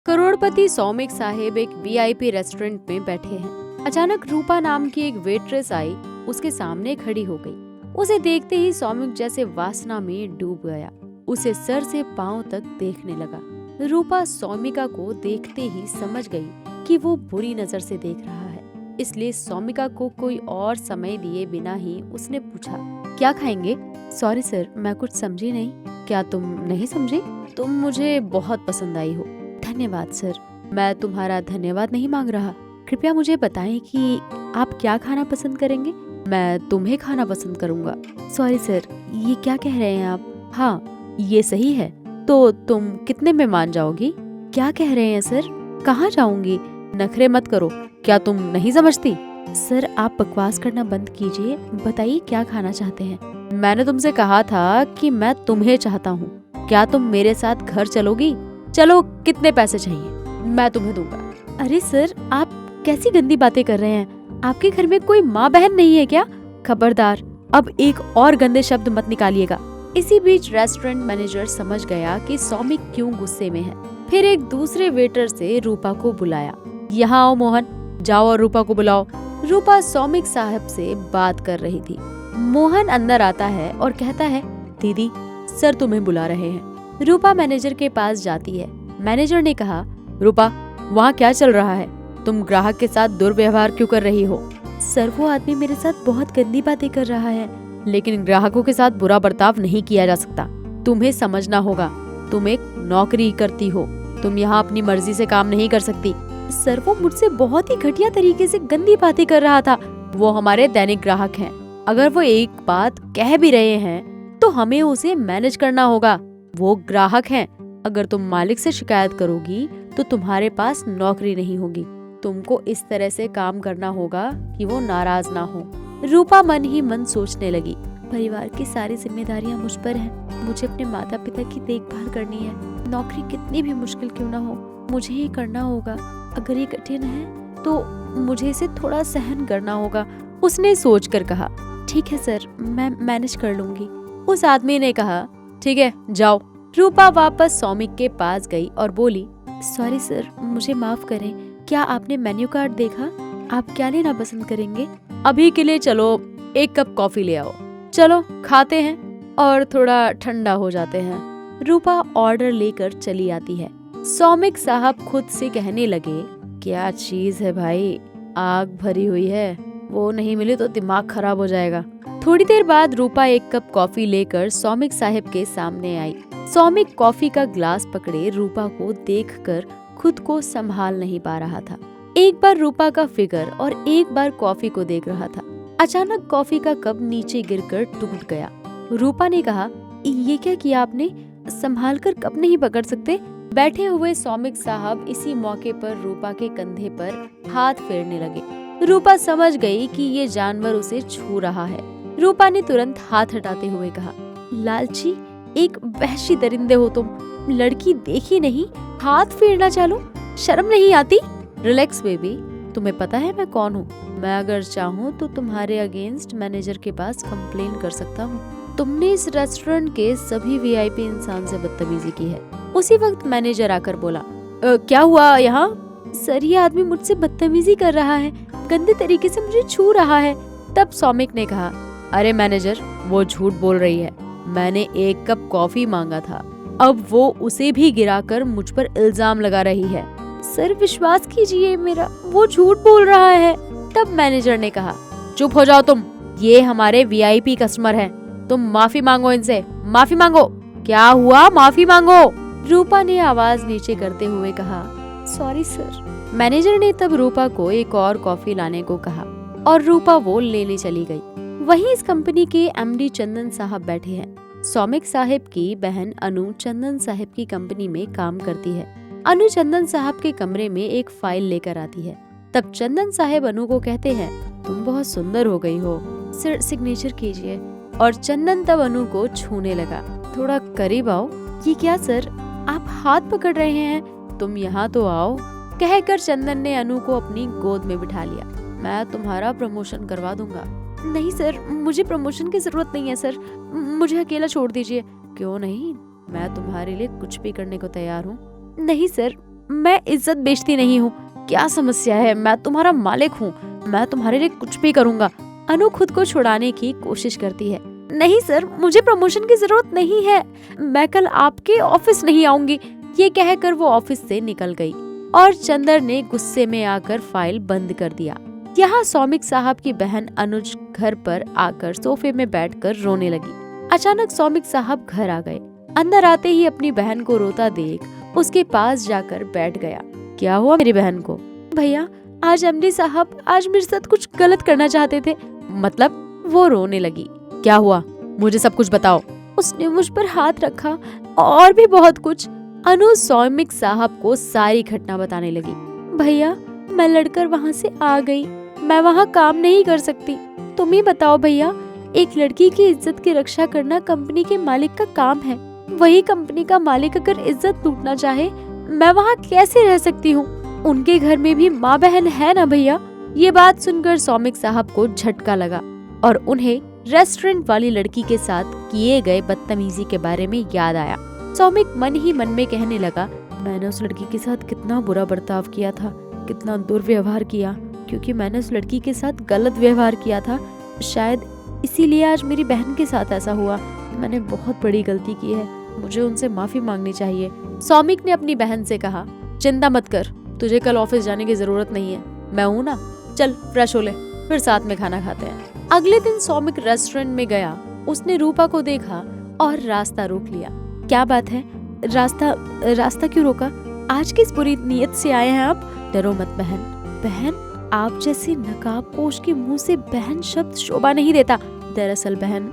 करोड़पति सौमिक साहेब एक VIP restaurant में बैठे हैं। अचानक रूपा नाम की एक वेट्रेस आई, उसके सामने खड़ी हो गई। उसे देखते ही सौमिक जैसे वासना में डूब गया। उसे सर से पांव तक देखने लगा। रूपा सौमिका को देखते ही समझ गई कि वो बुरी नजर से देख रहा है, इसलिए सौमिका को कोई और समय दिए बिना ही उसने पूछा, क्या खाएंगे? सॉरी सर, मैं कुछ समझी नहीं। क्या तुम नहीं समझी? तुम मुझे बहुत पसंद आई हो। धन्यवाद सर। मैं तुम्हारा धन्यवाद नहीं मांग रहा। कृपया मुझे बताएं कि आप क्या खाना पसंद करेंगे। मैं तुम्हें खाना पसंद करूंगा। सॉरी सर, ये क्या कह रहे हैं आप? हाँ, ये सही है। तो तुम कितने में मान जाओगी? क्या कह रहे हैं सर? कहाँ जाऊंगी? नखरे मत करो। क्या तुम नहीं समझती? सर, आप बकवास करना बंद कीजिए। बताइए क्या खाना चाहते हैं। मैंने तुमसे कहा था कि मैं तुम्हें चाहता हूँ। क्या तुम मेरे साथ घर चलोगी? चलो, कितने पैसे चाहिए? मैं तुम्हें दूंगा। अरे सर, आप कैसी गंदी बातें कर रहे हैं? आपके घर में कोई माँ बहन नहीं है क्या? खबरदार, अब एक और गंदे शब्द मत निकालिएगा। इसी बीच रेस्टोरेंट मैनेजर समझ गया कि सौमिक क्यों गुस्से में है। फिर एक दूसरे वेटर से रूपा को बुलाया। यहाँ आओ मोहन, जाओ और रूपा को बुलाओ। रूपा सौमिक साहब से बात कर रही थी। मोहन अंदर आता है और कहता है, दीदी, सर तुम्हें बुला रहे हैं। रूपा मैनेजर के पास जाती है। मैनेजर ने कहा, रूपा, वहाँ क्या चल रहा है? तुम ग्राहक के साथ दुर्व्यवहार क्यों कर रही हो? सर, वो आदमी मेरे साथ बहुत गंदी बातें कर रहा है। लेकिन ग्राहकों के साथ बुरा बर्ताव नहीं किया जा सकता। तुम्हें समझना होगा, तुम एक नौकरी करती हो। तुम यहाँ अपनी मर्जी से काम नहीं कर सकती। सर, वो मुझसे बहुत ही घटिया तरीके से गंदी बातें कर रहा था। वो हमारे दैनिक ग्राहक हैं। अगर वो एक बात कह भी रहे हैं तो हमें उसे मैनेज करना होगा। वो ग्राहक हैं। अगर तुम मालिक से शिकायत करोगी तो तुम्हारे पास नौकरी नहीं होगी। तुमको इस तरह से काम करना होगा कि वो नाराज ना हो। रूपा मन ही मन सोचने लगी, परिवार की सारी जिम्मेदारियां मुझ पर हैं। मुझे अपने माता पिता की देखभाल करनी है। नौकरी कितनी भी मुश्किल क्यों ना हो, मुझे ही करना होगा। अगर ये कठिन है तो मुझे इसे थोड़ा सहन करना होगा। उसने सोचकर कहा, ठीक है सर, मैं मैनेज कर लूंगी। उस आदमी ने कहा, ठीक है, जाओ। रूपा वापस सौमिक के पास गई और बोली, सॉरी सर, मुझे माफ करें। क्या आपने मेन्यू कार्ड देखा? आप क्या लेना पसंद करेंगे? अभी के लिए चलो, एक कप कॉफी ले आओ। चलो, खाते हैं और थोड़ा ठंडा हो जाते हैं। रूपा ऑर्डर लेकर चली आती है। सौमिक साहब खुद से कहने लगे, क्या चीज है भाई, आग भरी हुई है। वो नहीं मिली तो दिमाग खराब हो जाएगा। थोड़ी देर बाद रूपा एक कप कॉफी लेकर सौमिक साहब के सामने आई। सौमिक कॉफी का ग्लास पकड़े रूपा को देखकर खुद को संभाल नहीं पा रहा था। एक बार रूपा का फिगर और एक बार कॉफी को देख रहा था। अचानक कॉफी का कप नीचे गिरकर टूट गया। रूपा ने कहा, ये क्या किया आपने? संभाल कर कप नहीं पकड़ सकते? बैठे हुए सौमिक साहब इसी मौके पर रूपा के कंधे पर हाथ फेरने लगे। रूपा समझ गई कि ये जानवर उसे छू रहा है। रूपा ने तुरंत हाथ हटाते हुए कहा, लालची, एक वहशी दरिंदे हो तुम। लड़की देखी नहीं, हाथ फेरना चालो, शर्म नहीं आती? रिलैक्स बेबी, तुम्हें पता है मैं कौन हूँ। मैं अगर चाहूँ तो तुम्हारे अगेंस्ट मैनेजर के पास कंप्लेन कर सकता हूँ। तुमने इस रेस्टोरेंट के सभी वीआईपी इंसान से बदतमीजी की है। उसी वक्त मैनेजर आकर बोला, क्या हुआ यहाँ? सर, ये आदमी मुझसे बदतमीजी कर रहा है, गंदे तरीके से मुझे छू रहा है। तब सौमिक ने कहा, अरे मैनेजर, वो झूठ बोल रही है। मैंने एक कप कॉफी मांगा था, अब वो उसे भी गिराकर मुझ पर इल्जाम लगा रही है। सर, विश्वास कीजिए मेरा, वो झूठ बोल रहा है। तब मैनेजर ने कहा, चुप हो जाओ तुम, ये हमारे वीआईपी कस्टमर हैं। तुम माफी मांगो इनसे, माफी मांगो। क्या हुआ, माफी मांगो। रूपा ने आवाज नीचे करते हुए कहा, सॉरी सर। मैनेजर ने तब रूपा को एक और कॉफी लाने को कहा और रूपा वो लेने चली गई। वहीं इस कंपनी के एमडी चंदन साहब बैठे हैं। सौमिक साहब की बहन अनु चंदन साहब की कंपनी में काम करती है। अनु चंदन साहब के कमरे में एक फाइल लेकर आती है। तब चंदन साहब अनु को कहते हैं, तुम बहुत सुंदर हो गई हो, सर सिग्नेचर कीजिए। और चंदन तब अनु को छूने लगा। थोड़ा करीब आओ। ये क्या सर, आप हाथ पकड़ रहे हैं? तुम यहाँ तो आओ। कहकर चंदन ने अनु को अपनी गोद में बिठा लिया। मैं तुम्हारा प्रमोशन करवा दूंगा। नहीं सर, मुझे प्रमोशन की जरूरत नहीं है सर, मुझे अकेला छोड़ दीजिए। क्यों नहीं, मैं तुम्हारे लिए कुछ भी करने को तैयार हूँ। नहीं सर, मैं इज्जत बेचती नहीं हूँ। क्या समस्या है? मैं तुम्हारा मालिक हूँ, मैं तुम्हारे लिए कुछ भी करूँगा। अनु खुद को छुड़ाने की कोशिश करती है। नहीं सर, मुझे प्रमोशन की जरूरत नहीं है, मैं कल आपके ऑफिस नहीं आऊंगी। ये कहकर वो ऑफिस से निकल गई और चंदर ने गुस्से में आकर फाइल बंद कर दिया। यहाँ सौमिक साहब की बहन अनुज घर पर आकर सोफे में बैठकर रोने लगी। अचानक सौमिक साहब घर आ गए। अंदर आते ही अपनी बहन को रोता देख उसके पास जाकर बैठ गया। क्या हुआ मेरी बहन को? भैया, आज एमडी साहब आज मेरे साथ कुछ गलत करना चाहते थे। मतलब? वो रोने लगी। क्या हुआ? मुझे सब कुछ बताओ। उसने मुझ पर हाथ रखा और भी बहुत कुछ। अनु सौमिक साहब को सारी घटना बताने लगी। भैया, मैं लड़कर वहाँ से आ गई, मैं वहाँ काम नहीं कर सकती। तुम ही बताओ भैया, एक लड़की की इज्जत की रक्षा करना कंपनी के मालिक का काम है। वही कंपनी का मालिक अगर इज्जत लूटना चाहे, मैं वहाँ कैसे रह सकती हूँ? उनके घर में भी माँ बहन है ना भैया। ये बात सुनकर सौमिक साहब को झटका लगा और उन्हें रेस्टोरेंट वाली लड़की के साथ किए गए बदतमीजी के बारे में याद आया। सौमिक मन ही मन में कहने लगा, मैंने उस लड़की के साथ कितना बुरा बर्ताव किया था, कितना दुर्व्यवहार किया। क्योंकि मैंने उस लड़की के साथ गलत व्यवहार किया था, शायद इसीलिए आज मेरी बहन के साथ ऐसा हुआ। मैंने बहुत बड़ी गलती की है, मुझे उनसे माफी मांगनी चाहिए। सौमिक ने अपनी बहन से कहा, चिंता मत कर, तुझे कल ऑफिस जाने की जरूरत नहीं है, मैं हूँ ना। चल फ्रेश हो ले, फिर साथ में खाना खाते हैं। अगले दिन सौमिक रेस्टोरेंट में गया। उसने रूपा को देखा और रास्ता रोक लिया। क्या बात है? रास्ता क्यों रोका? आज किस बुरी नीयत से आए हैं आप? डरो मत बहन। बहन, आप जैसे नकाबपोश के मुंह से बहन शब्द शोभा नहीं देता। दरअसल बहन,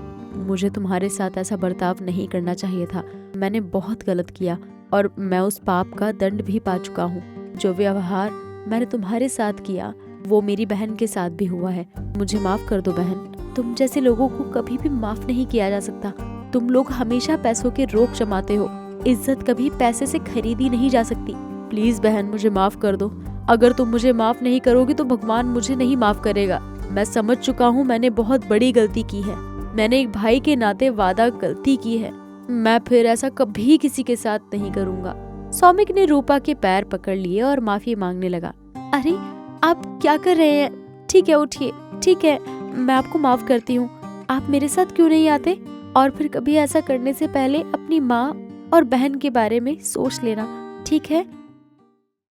मुझे तुम्हारे साथ ऐसा बर्ताव नहीं करना चाहिए था। मैंने बहुत गलत किया और मैं उस पाप का दंड भी पा चुका हूँ। जो व्यवहार मैंने तुम्हारे साथ किया वो मेरी बहन के साथ भी हुआ है। मुझे माफ कर दो बहन। तुम जैसे लोगों को कभी भी माफ नहीं किया जा सकता। तुम लोग हमेशा पैसों के रोक जमाते हो। इज्जत कभी पैसे से खरीदी नहीं जा सकती। प्लीज बहन, मुझे माफ कर दो। अगर तुम मुझे माफ नहीं करोगी तो भगवान मुझे नहीं माफ करेगा। मैं समझ चुका हूँ मैंने बहुत बड़ी गलती की है। मैंने एक भाई के नाते वादा गलती की है। मैं फिर ऐसा कभी किसी के साथ नहीं करूँगा। सौमिक ने रूपा के पैर पकड़ लिए और माफी मांगने लगा। अरे आप क्या कर रहे हैं? ठीक है, उठिए। ठीक है, मैं आपको माफ करती हूँ। आप मेरे साथ क्यों नहीं आते? और फिर कभी ऐसा करने से पहले अपनी माँ और बहन के बारे में सोच लेना, ठीक है?